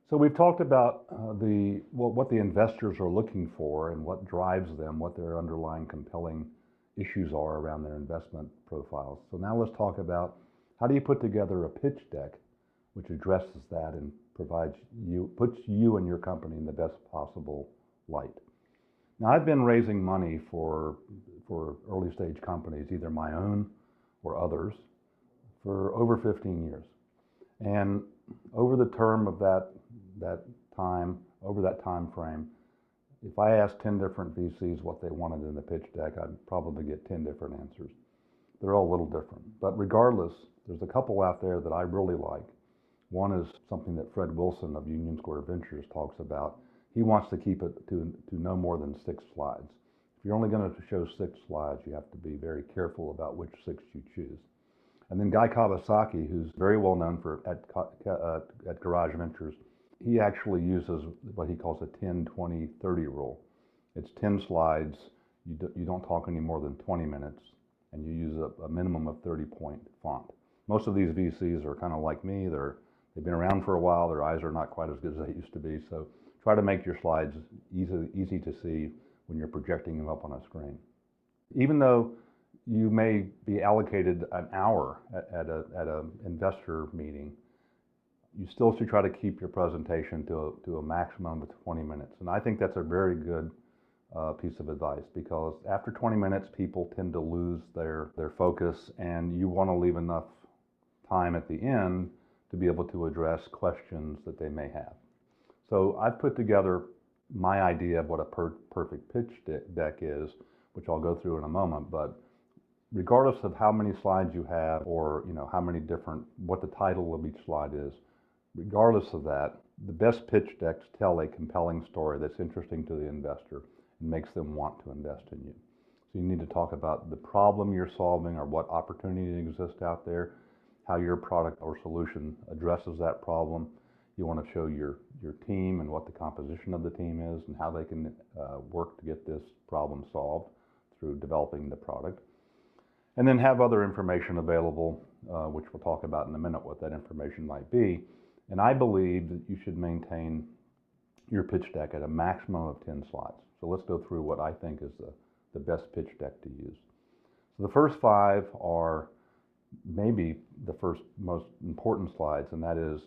So we've talked about what the investors are looking for and what drives them, what their underlying compelling issues are around their investment profiles. So now let's talk about how do you put together a pitch deck which addresses that and puts you and your company in the best possible light. Now I've been raising money for early stage companies, either my own or others, for over 15 years. And over the term of over that time frame, if I asked 10 different VCs what they wanted in the pitch deck, I'd probably get 10 different answers. They're all a little different. But regardless, there's a couple out there that I really like. One is something that Fred Wilson of Union Square Ventures talks about. He wants to keep it to no more than 6 slides. If you're only going to show 6 slides, you have to be very careful about which 6 you choose. And then Guy Kawasaki, who's very well known at Garage Ventures, he actually uses what he calls a 10-20-30 rule. It's 10 slides, you don't talk any more than 20 minutes, and you use a minimum of 30-point font. Most of these VCs are kind of like me. They've been around for a while. Their eyes are not quite as good as they used to be. So try to make your slides easy to see when you're projecting them up on a screen. Even though you may be allocated an hour at an investor meeting, you still should try to keep your presentation to a maximum of 20 minutes. And I think that's a very good piece of advice, because after 20 minutes, people tend to lose their focus, and you want to leave enough time at the end to be able to address questions that they may have. So I've put together my idea of what a perfect pitch deck is, which I'll go through in a moment. But regardless of how many slides you have, or what the title of each slide is, regardless of that, the best pitch decks tell a compelling story that's interesting to the investor and makes them want to invest in you. So you need to talk about the problem you're solving or what opportunity exists out there, how your product or solution addresses that problem. You want to show your team and what the composition of the team is and how they can work to get this problem solved through developing the product. And then have other information available, which we'll talk about in a minute what that information might be. And I believe that you should maintain your pitch deck at a maximum of 10 slides. So let's go through what I think is the best pitch deck to use. So the first 5 are maybe the first most important slides, and that is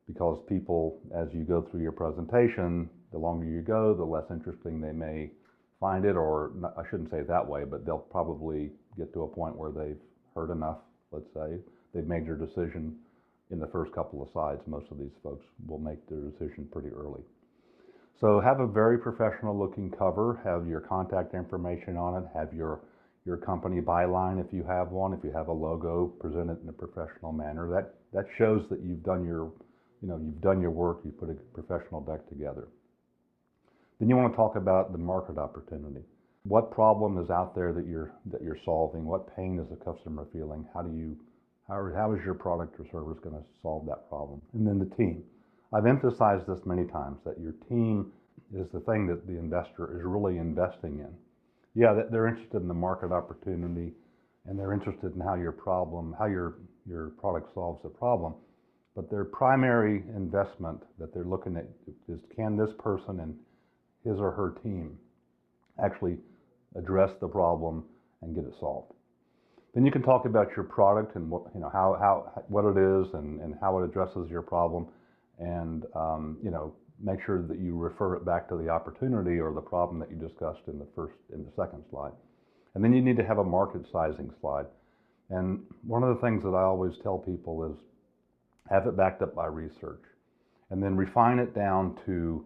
because people, as you go through your presentation, the longer you go, the less interesting they may find it, or I shouldn't say it that way, but they'll probably get to a point where they've heard enough, let's say. They've made their decision in the first couple of slides. Most of these folks will make their decision pretty early. So have a very professional looking cover, have your contact information on it, have your company byline if you have one. If you have a logo, present it in a professional manner. That shows that you've done your work, you've put a professional deck together. Then you want to talk about the market opportunity. What problem is out there that you're solving? What pain is the customer feeling? How is your product or service going to solve that problem? And then the team. I've emphasized this many times, that your team is the thing that the investor is really investing in. Yeah, they're interested in the market opportunity, and they're interested in how your product solves the problem. But their primary investment that they're looking at is, can this person and his or her team actually address the problem and get it solved? Then you can talk about your product and what it is and how it addresses your problem, and make sure that you refer it back to the opportunity or the problem that you discussed in the second slide. And then you need to have a market sizing slide. And one of the things that I always tell people is have it backed up by research, and then refine it down to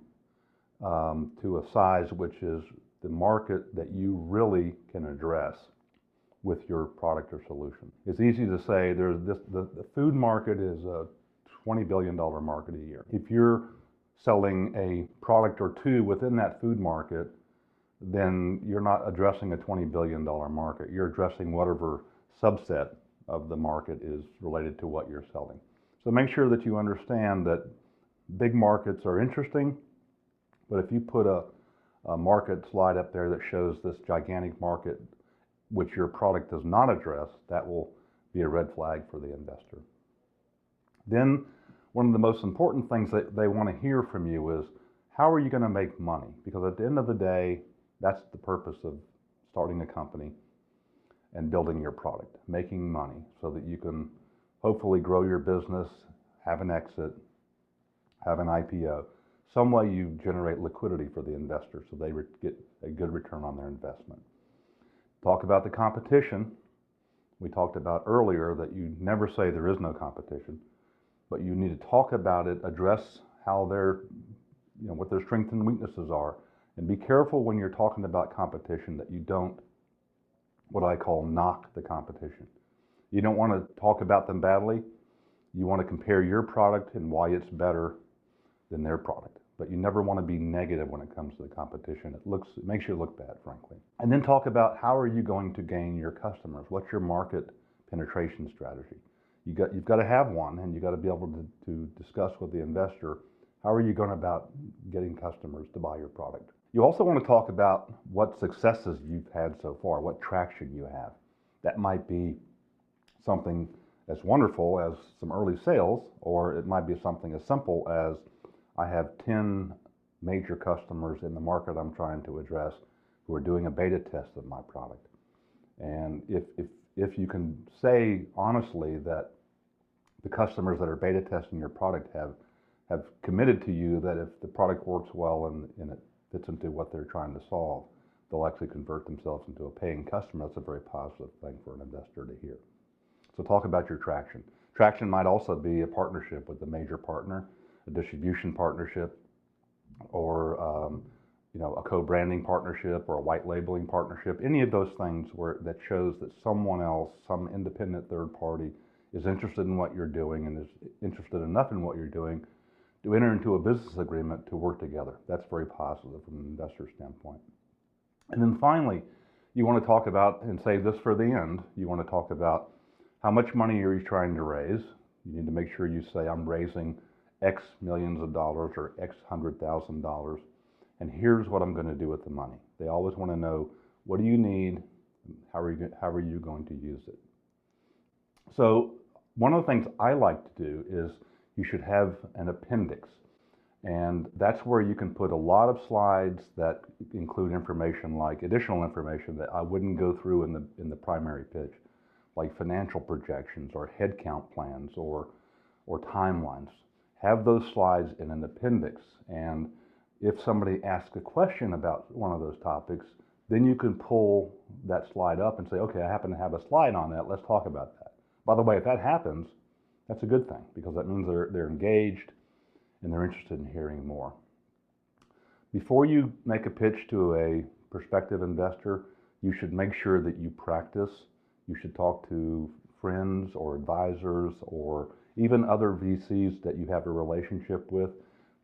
a size which is the market that you really can address with your product or solution. It's easy to say the food market is a $20 billion market a year. If you're selling a product or two within that food market, then you're not addressing a $20 billion market. You're addressing whatever subset of the market is related to what you're selling. So make sure that you understand that big markets are interesting, but if you put a market slide up there that shows this gigantic market which your product does not address, that will be a red flag for the investor. Then one of the most important things that they want to hear from you is, how are you going to make money? Because at the end of the day, that's the purpose of starting a company and building your product, making money so that you can hopefully grow your business, have an exit, have an IPO. Some way you generate liquidity for the investor so they get a good return on their investment. Talk about the competition. We talked about earlier that you never say there is no competition, but you need to talk about it, address how what their strengths and weaknesses are, and be careful when you're talking about competition that you don't, what I call, knock the competition. You don't want to talk about them badly. You want to compare your product and why it's better than their product. But you never want to be negative when it comes to the competition. It makes you look bad, frankly. And then talk about, how are you going to gain your customers? What's your market penetration strategy? You've got to have one, and you've got to be able to discuss with the investor, how are you going about getting customers to buy your product? You also want to talk about what successes you've had so far, what traction you have. That might be something as wonderful as some early sales, or it might be something as simple as, I have 10 major customers in the market I'm trying to address who are doing a beta test of my product. And if you can say honestly that the customers that are beta testing your product have committed to you that if the product works well and it fits into what they're trying to solve, they'll actually convert themselves into a paying customer, that's a very positive thing for an investor to hear. So talk about your traction. Traction might also be a partnership with a major partner, a distribution partnership, or a co-branding partnership, or a white labeling partnership. Any of those things that shows that someone else, some independent third party, is interested in what you're doing and is interested enough in what you're doing to enter into a business agreement to work together. That's very positive from an investor standpoint. And then finally, you want to talk about, and save this for the end, you want to talk about how much money are you trying to raise. You need to make sure you say, I'm raising X millions of dollars or X $100,000, and here's what I'm going to do with the money. They always want to know, what do you need? How are you going to use it? So one of the things I like to do is, you should have an appendix, and that's where you can put a lot of slides that include information, like additional information that I wouldn't go through in the primary pitch, like financial projections or headcount plans or timelines. Have those slides in an appendix, and if somebody asks a question about one of those topics, then you can pull that slide up and say, okay, I happen to have a slide on that, let's talk about that. By the way, if that happens, that's a good thing, because that means they're engaged and they're interested in hearing more. Before you make a pitch to a prospective investor, you should make sure that you practice. You should talk to friends or advisors or even other VCs that you have a relationship with.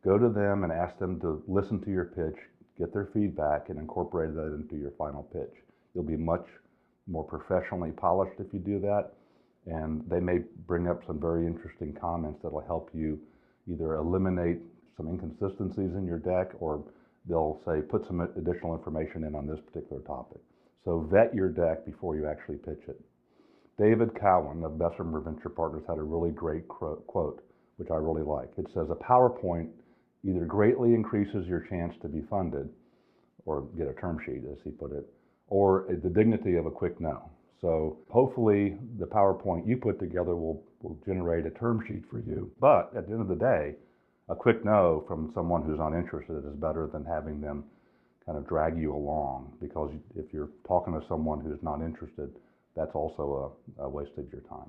Go to them and ask them to listen to your pitch, get their feedback, and incorporate that into your final pitch. You'll be much more professionally polished if you do that, and they may bring up some very interesting comments that'll help you either eliminate some inconsistencies in your deck, or they'll say, put some additional information in on this particular topic. So vet your deck before you actually pitch it. David Cowan of Bessemer Venture Partners had a really great quote, which I really like. It says, a PowerPoint either greatly increases your chance to be funded, or get a term sheet, as he put it, or the dignity of a quick no. So hopefully the PowerPoint you put together will generate a term sheet for you. But at the end of the day, a quick no from someone who's not interested is better than having them kind of drag you along, because if you're talking to someone who's not interested, that's also a waste of your time.